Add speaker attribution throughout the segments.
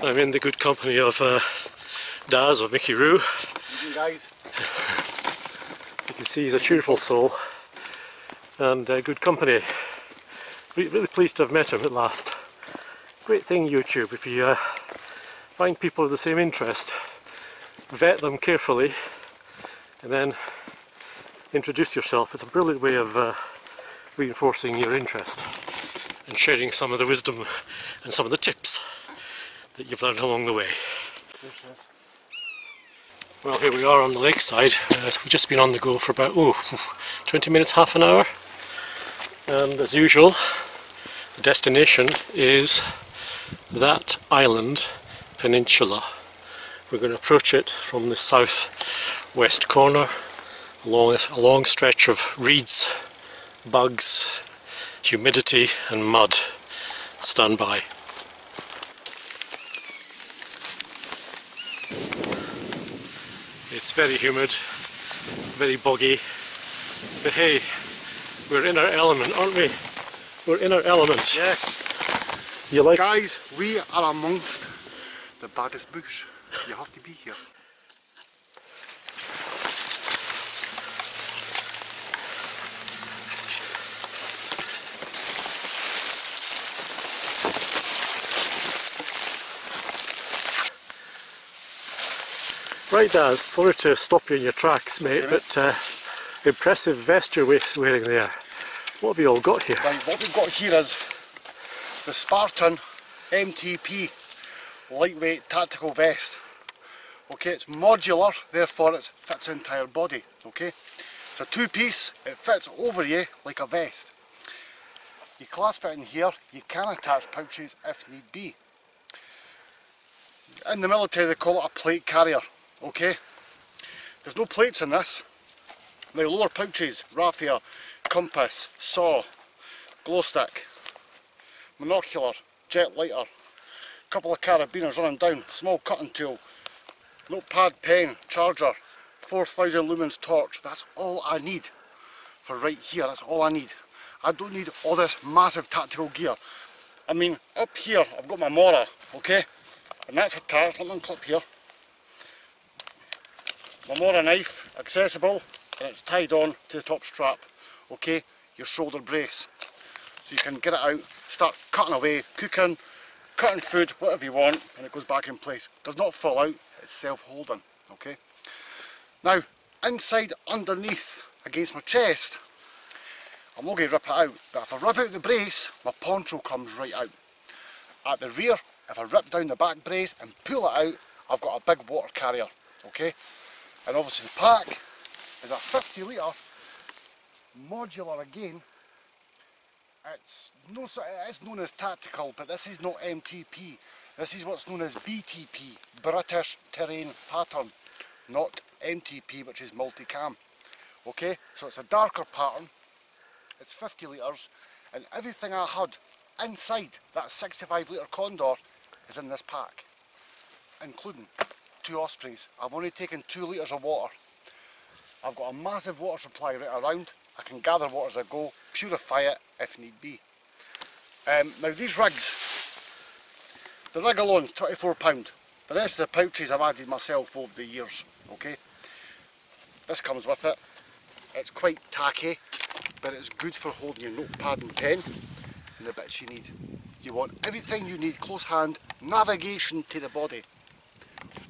Speaker 1: I'm in the good company of Daz of Mickey Roo.
Speaker 2: Evening, guys.
Speaker 1: You can see he's a cheerful soul and good company. Really pleased to have met him at last. Great thing YouTube, if you find people of the same interest, vet them carefully and then introduce yourself. It's a brilliant way of reinforcing your interest and sharing some of the wisdom and some of the tips that you've learned along the way. Well, here we are on the lakeside. We've just been on the go for about 20 minutes, half an hour, and as usual the destination is that island peninsula. We're going to approach it from the south-west corner along a long stretch of reeds, bugs, humidity and mud. Stand by. It's very humid, very boggy, but hey, we're in our element, aren't we? We're in our element.
Speaker 2: Yes.
Speaker 1: You like?
Speaker 2: Guys, we are amongst the baddest bush. You have to be here.
Speaker 1: Right, Daz, sorry to stop you in your tracks, mate, but impressive vest you're wearing there. What have you all got here?
Speaker 2: Right, what we've got here is the Spartan MTP lightweight tactical vest. Okay, it's modular, therefore it fits the entire body. Okay, it's a two-piece, it fits over you like a vest. You clasp it in here, you can attach pouches if need be. In the military they call it a plate carrier. Okay, there's no plates in this. Now lower pouches, raffia, compass, saw, glow stick, monocular, jet lighter, couple of carabiners running down, small cutting tool, notepad, pen, charger, 4000 lumens torch. That's all I need for right here. That's all I need. I don't need all this massive tactical gear. I mean, up here I've got my Mora, okay, and that's attached. Let me unclip here. My Mora knife, accessible, and it's tied on to the top strap. Okay, your shoulder brace, so you can get it out, start cutting away, cooking, cutting food, whatever you want, and it goes back in place. Does not fall out, it's self-holding. Okay, now inside, underneath, against my chest, I'm not going to rip it out, but if I rip out the brace, my poncho comes right out. At the rear, if I rip down the back brace and pull it out, I've got a big water carrier. Okay, and obviously the pack is a 50 litre modular again. It's known as tactical, but this is not MTP. This is what's known as BTP, British Terrain Pattern, not MTP, which is multicam. Okay, so it's a darker pattern, it's 50 litres, and everything I had inside that 65 litre Condor is in this pack, including 2 Ospreys. I've only taken 2 litres of water. I've got a massive water supply right around. I can gather water as I go, purify it if need be. Now these rigs, the rig alone is £24. The rest of the pouches I've added myself over the years. Okay, this comes with it. It's quite tacky, but it's good for holding your notepad and pen and the bits you need. You want everything you need, close hand, navigation to the body.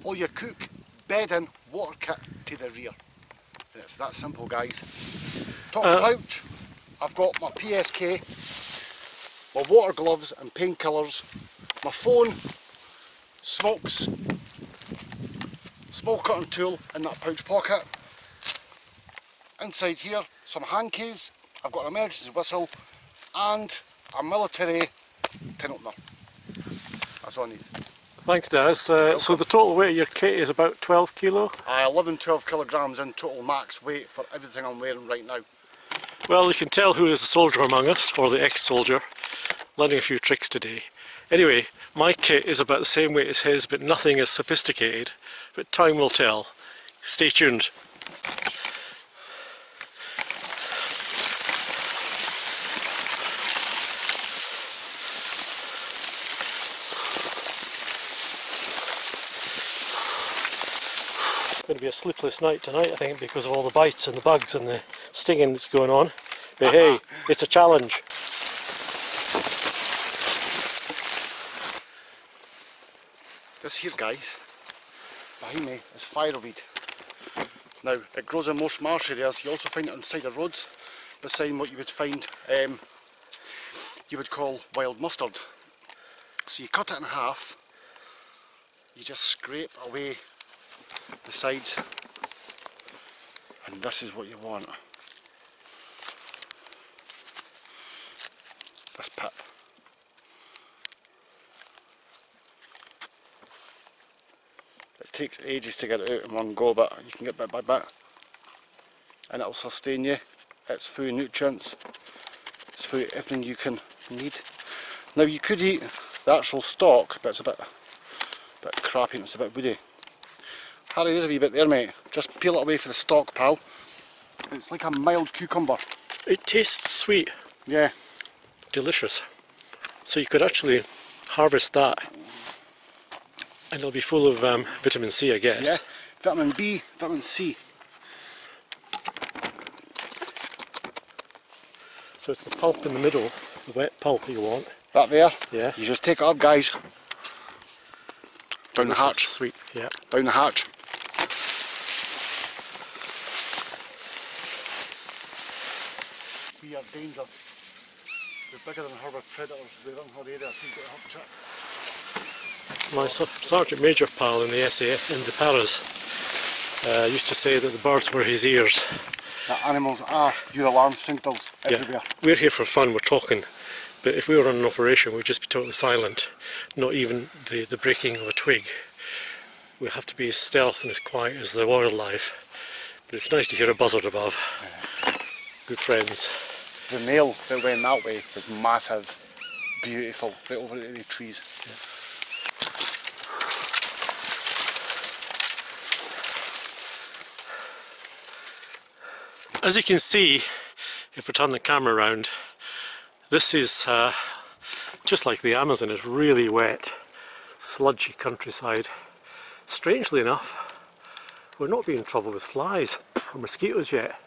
Speaker 2: All your cook, bedding, water kit to the rear. And it's that simple, guys. Top pouch, I've got my PSK, my water gloves and painkillers, my phone, smokes, small cutting tool in that pouch pocket. Inside here, some handkeys, I've got an emergency whistle and a military tin opener. That's all I need.
Speaker 1: Thanks, Daz. So the total weight of your kit is about 12 kilo?
Speaker 2: 11-12 kilograms in total max weight for everything I'm wearing right now.
Speaker 1: Well, you can tell who is a soldier among us, or the ex-soldier, learning a few tricks today. Anyway, my kit is about the same weight as his, but nothing as sophisticated. But time will tell. Stay tuned. going to be a sleepless night tonight, I think, because of all the bites and the bugs and the stinging that's going on. But hey, it's a challenge.
Speaker 2: This here, guys, behind me is fireweed. Now, it grows in most marsh areas. You also find it on the side of roads, beside what you would find, you would call wild mustard. So you cut it in half, you just scrape away the sides, and this is what you want. This pip. It takes ages to get it out in one go, but you can get bit by bit, and it'll sustain you. It's full of nutrients, it's full of everything you can need. Now you could eat the actual stalk, but it's a bit crappy and it's a bit woody. Harry, there's a wee bit there, mate. Just peel it away for the stalk, pal. It's like a mild cucumber.
Speaker 1: It tastes sweet.
Speaker 2: Yeah.
Speaker 1: Delicious. So you could actually harvest that and it'll be full of vitamin C, I guess.
Speaker 2: Yeah, vitamin B, vitamin C.
Speaker 1: So it's the pulp in the middle, the wet pulp you want.
Speaker 2: That there?
Speaker 1: Yeah.
Speaker 2: You just take it up, guys. Down the hatch.
Speaker 1: Sweet, yeah.
Speaker 2: Down the hatch. We are danger. We're bigger than harbour predators. We're in her area, so you get a hot chip.
Speaker 1: My Sergeant Major pal in the SAF in the Paras used to say that the birds were his ears.
Speaker 2: The animals are your alarm signals everywhere.
Speaker 1: Yeah. We're here for fun, we're talking, but if we were on an operation we'd just be totally silent, not even the breaking of a twig. We have to be as stealth and as quiet as the wildlife, but it's nice to hear a buzzard above. Yeah. Good friends.
Speaker 2: The nail that went that way was massive, beautiful, right over the trees.
Speaker 1: Yeah. As you can see, if we turn the camera around, this is just like the Amazon. It's really wet, sludgy countryside. Strangely enough, we're not being in trouble with flies or mosquitoes yet.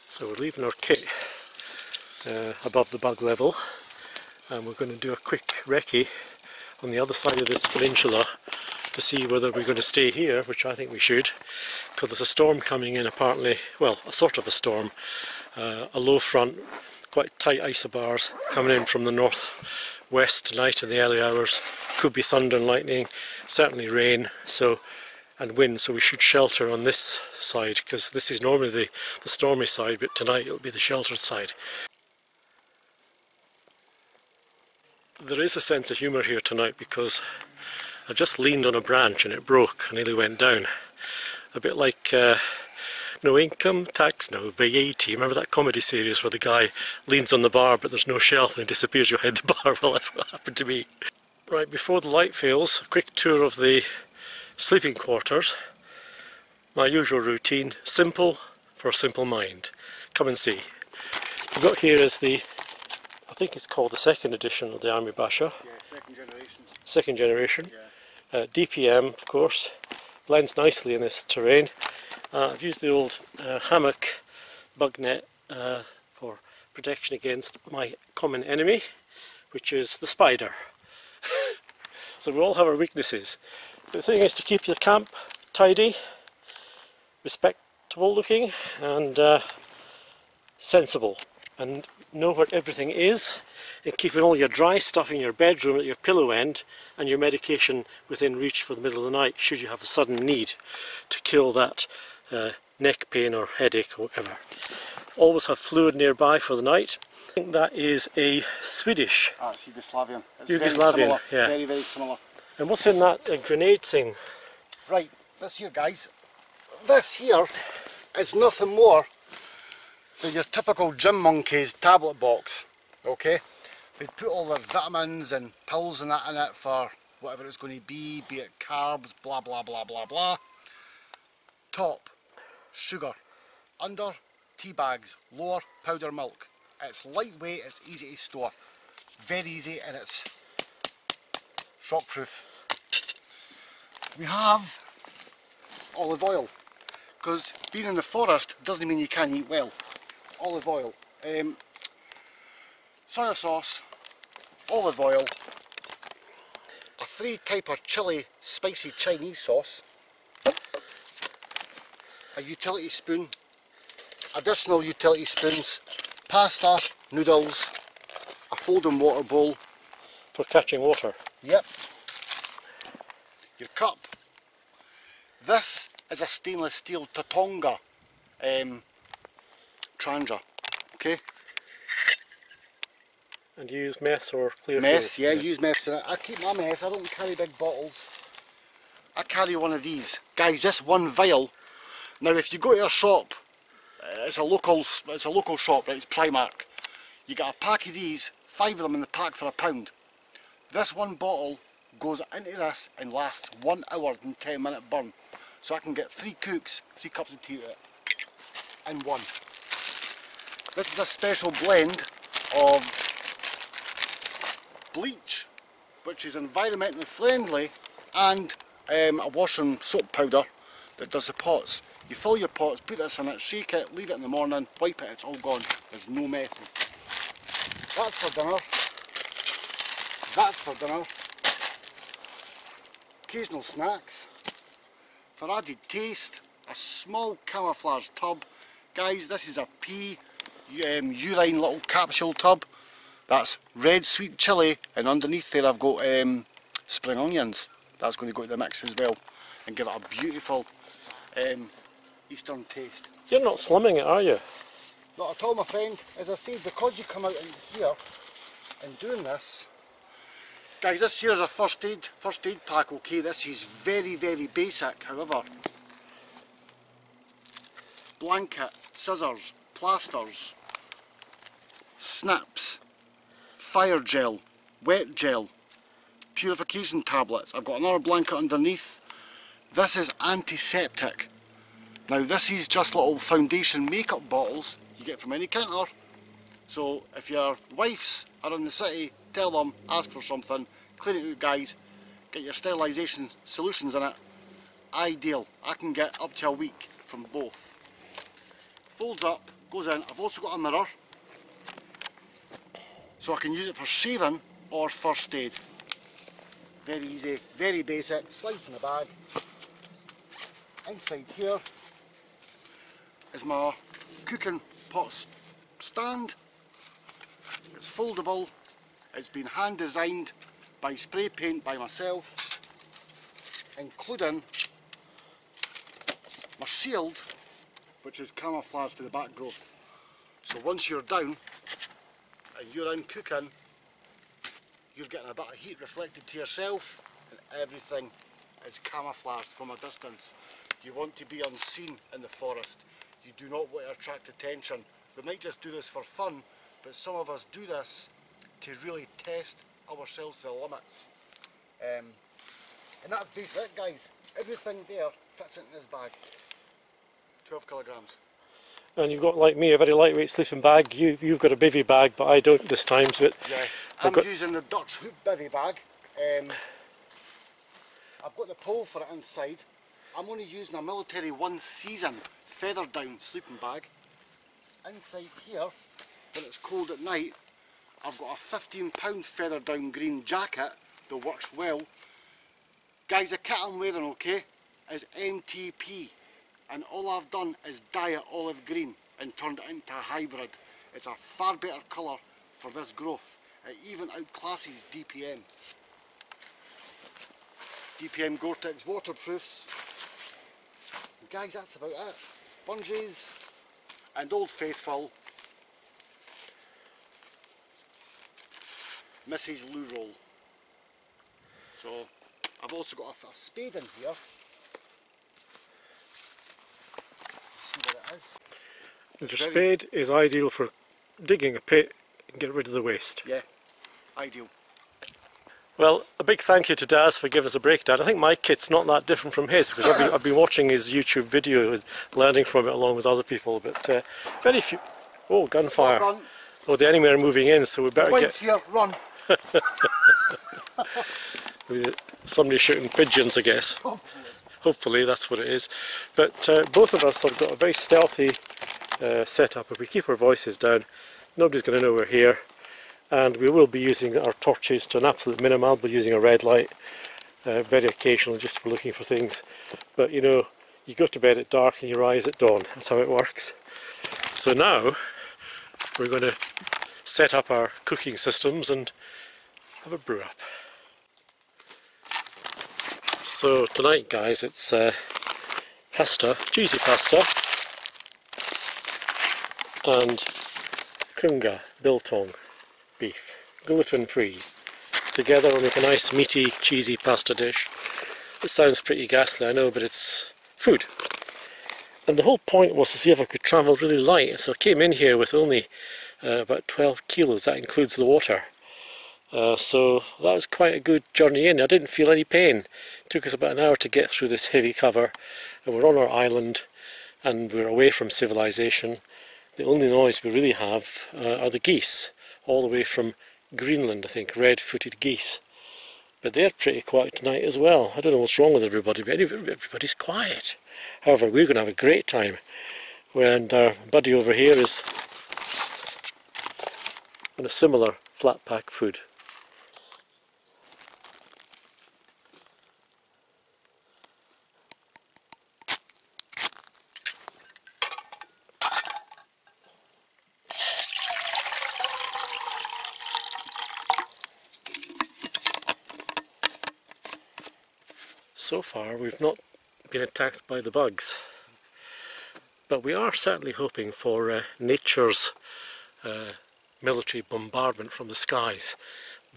Speaker 1: So we're leaving our kit above the bug level, and we're going to do a quick recce on the other side of this peninsula to see whether we're going to stay here, which I think we should, because there's a storm coming in apparently, well, a sort of a storm, a low front, quite tight isobars coming in from the north-west tonight in the early hours. Could be thunder and lightning, certainly rain, and wind, so we should shelter on this side, because this is normally the stormy side, but tonight it'll be the sheltered side. There is a sense of humour here tonight because I just leaned on a branch and it broke and nearly went down. A bit like No Income Tax, No VAT. Remember that comedy series where the guy leans on the bar but there's no shelf and he disappears behind the bar? Well, that's what happened to me. Right, before the light fails, a quick tour of the sleeping quarters. My usual routine, simple for a simple mind. Come and see. We've got here is the, I think it's called the second edition of the Army Basher.
Speaker 2: Yeah, second generation.
Speaker 1: Second generation.
Speaker 2: Yeah.
Speaker 1: DPM, of course, blends nicely in this terrain. I've used the old hammock bug net for protection against my common enemy, which is the spider. So we all have our weaknesses. The thing is to keep your camp tidy, respectable looking, and sensible, and know what everything is, and keeping all your dry stuff in your bedroom at your pillow end, and your medication within reach for the middle of the night should you have a sudden need to kill that neck pain or headache or whatever. Always have fluid nearby for the night. I think that is a Swedish.
Speaker 2: Ah, it's Yugoslavian. It's
Speaker 1: Yugoslavian,
Speaker 2: very similar,
Speaker 1: yeah.
Speaker 2: Very, very similar.
Speaker 1: And what's in that grenade thing?
Speaker 2: Right, this here, guys. This here is nothing more than your typical gym monkeys tablet box. Okay? They put all their vitamins and pills and that in it for whatever it's going to be it carbs, blah blah blah blah blah. Top, sugar. Under, tea bags. Lower, powder milk. It's lightweight, it's easy to store. Very easy, and it's shockproof. We have olive oil, because being in the forest doesn't mean you can't eat well. Olive oil, soya sauce, olive oil, a 3 type of chili spicy Chinese sauce, a utility spoon, additional utility spoons, pasta, noodles, a folding water bowl.
Speaker 1: For catching water.
Speaker 2: Yep. Your cup. This is a stainless steel Tatonga Trangia. Okay?
Speaker 1: And you use mess or clear
Speaker 2: Mess,
Speaker 1: fuel?
Speaker 2: yeah, use mess in it. I keep my mess, I don't carry big bottles. I carry one of these. Guys, this one vial. Now if you go to a shop, it's a local shop, right? It's Primark. You get a pack of these, 5 of them in the pack for £1. This one bottle goes into this and lasts 1 hour and 10-minute burn. So I can get 3 cooks, 3 cups of tea with it in one. This is a special blend of bleach, which is environmentally friendly, and a washing soap powder that does the pots. You fill your pots, put this in it, shake it, leave it in the morning, wipe it, it's all gone. There's no messing. That's for dinner. That's for dinner. Occasional snacks. For added taste, a small camouflage tub. Guys, this is a pea urine little capsule tub. That's red sweet chilli, and underneath there I've got spring onions. That's going to go to the mix as well and give it a beautiful Eastern taste.
Speaker 1: You're not slimming it, are you?
Speaker 2: Not at all, my friend. As I say, because you come out in here and doing this, guys, this here is a first aid pack. Okay, this is very, very basic. However, blanket, scissors, plasters, snips, fire gel, wet gel, purification tablets. I've got another blanket underneath. This is antiseptic. Now this is just little foundation makeup bottles you get from any counter. So if your wives are in the city, tell them, ask for something, clean it out guys, get your sterilisation solutions in it. Ideal. I can get up to a week from both. Folds up, goes in. I've also got a mirror, so I can use it for shaving or first aid. Very easy, very basic, slides in the bag. Inside here is my cooking pot stand. It's foldable, it's been hand designed by spray paint by myself, including my shield, which is camouflage to the back growth. So once you're down and you're in cooking, you're getting a bit of heat reflected to yourself, and everything is camouflaged from a distance. You want to be unseen in the forest. You do not want to attract attention. We might just do this for fun, but some of us do this to really test ourselves to the limits. And that's basically it, guys. Everything there fits into this bag. 12 kilograms.
Speaker 1: And you've got, like me, a very lightweight sleeping bag. You've got a bivvy bag, but I don't this time. So
Speaker 2: yeah, I'm using the Dutch Hoop bivvy bag. I've got the pole for it inside. I'm only using a military one season feather down sleeping bag. Inside here, when it's cold at night, I've got a £15 feather down green jacket that works well. Guys, the kit I'm wearing, okay, is MTP, and all I've done is dye it olive green and turned it into a hybrid. It's a far better colour for this growth. It even outclasses DPM. DPM Gore-Tex waterproofs. And guys, that's about it. Bungees and Old Faithful Mrs. Lou Roll. So I've also got a spade in here. See what it is.
Speaker 1: the spade is ideal for digging a pit and get rid of the waste.
Speaker 2: Yeah, ideal.
Speaker 1: Well, a big thank you to Daz for giving us a breakdown. I think my kit's not that different from his, because I've been watching his YouTube video, learning from it along with other people, but very few... Oh, gunfire.
Speaker 2: Run.
Speaker 1: Oh, the enemy are moving in, so we better
Speaker 2: Wind's
Speaker 1: get...
Speaker 2: here, run.
Speaker 1: Somebody shooting pigeons, I guess. Hopefully that's what it is. But both of us have got a very stealthy setup. If we keep our voices down, nobody's going to know we're here. And we will be using our torches to an absolute minimum. I'll be using a red light very occasionally just for looking for things. But you know, you go to bed at dark and you rise at dawn. That's how it works. So now we're going to set up our cooking systems and have a brew up. So tonight, guys, it's pasta, cheesy pasta, and kunga biltong beef, gluten-free. Together we'll make a nice meaty, cheesy pasta dish. It sounds pretty ghastly, I know, but it's food. And the whole point was to see if I could travel really light, so I came in here with only about 12 kilos, that includes the water. So that was quite a good journey in. I didn't feel any pain. It took us about an hour to get through this heavy cover, and we're on our island and we're away from civilization. The only noise we really have are the geese, all the way from Greenland, I think, red-footed geese. But they're pretty quiet tonight as well. I don't know what's wrong with everybody, but everybody's quiet. However, we're going to have a great time. And our buddy over here is on a similar flat pack food. So far we've not been attacked by the bugs, but we are certainly hoping for nature's military bombardment from the skies.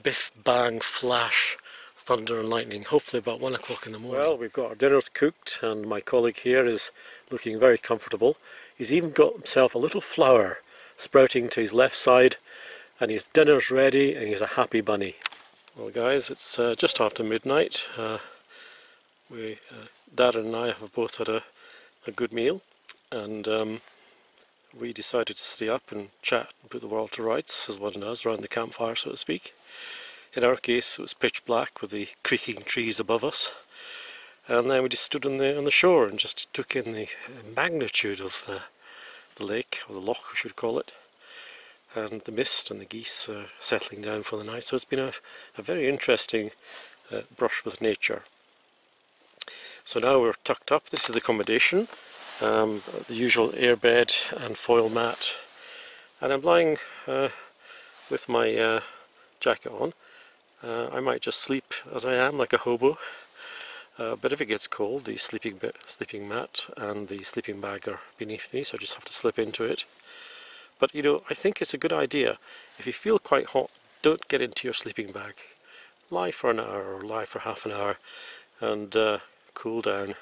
Speaker 1: Biff, bang, flash, thunder and lightning, hopefully about 1 o'clock in the morning. Well, we've got our dinners cooked and my colleague here is looking very comfortable. He's even got himself a little flower sprouting to his left side, and his dinner's ready and he's a happy bunny. Well guys, it's just after midnight. Darren and I have both had a good meal, and we decided to stay up and chat and put the world to rights, as one does, around the campfire, so to speak. In our case it was pitch black with the creaking trees above us, and then we just stood on the shore and just took in the magnitude of the lake, or the loch we should call it, and the mist and the geese settling down for the night. So it's been a very interesting brush with nature. So now we're tucked up. This is the accommodation, the usual airbed and foil mat, and I'm lying with my jacket on. I might just sleep as I am, like a hobo, but if it gets cold, the sleeping mat and the sleeping bag are beneath me, so I just have to slip into it. But you know, I think it's a good idea. If you feel quite hot, don't get into your sleeping bag. Lie for an hour or lie for half an hour and cool down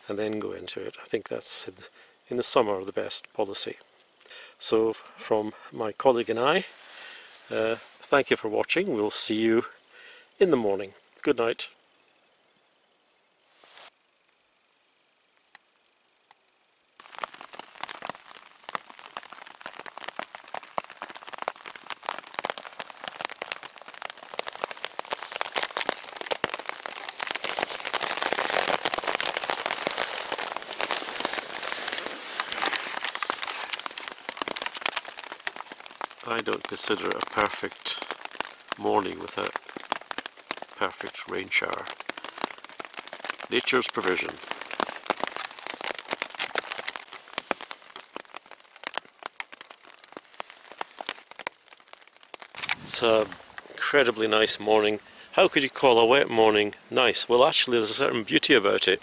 Speaker 1: and then go into it. I think that's in the summer the best policy. So from my colleague and I, thank you for watching. We'll see you in the morning. Good night. I don't consider it a perfect morning without perfect rain shower. Nature's provision. It's an incredibly nice morning. How could you call a wet morning nice? Well, actually there's a certain beauty about it.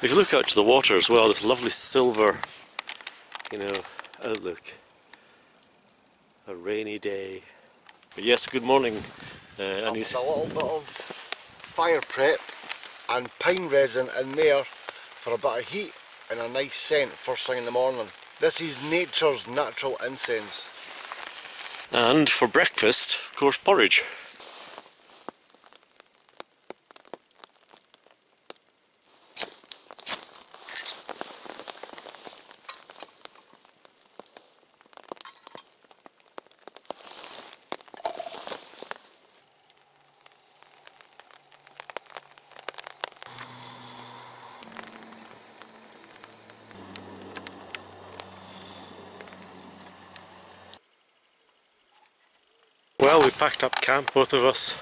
Speaker 1: If you look out to the water as well, this lovely silver, outlook. A rainy day. But yes, good morning.
Speaker 2: I've had a little bit of fire prep and pine resin in there for a bit of heat and a nice scent first thing in the morning. This is nature's natural incense.
Speaker 1: And for breakfast, of course, porridge. well. We packed up camp, both of us,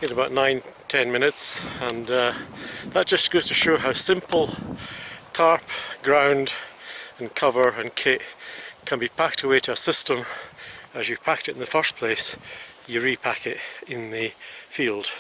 Speaker 1: in about 9-10 minutes, and that just goes to show how simple tarp, ground and cover and kit can be packed away to a system. As you've packed it in the first place, you repack it in the field.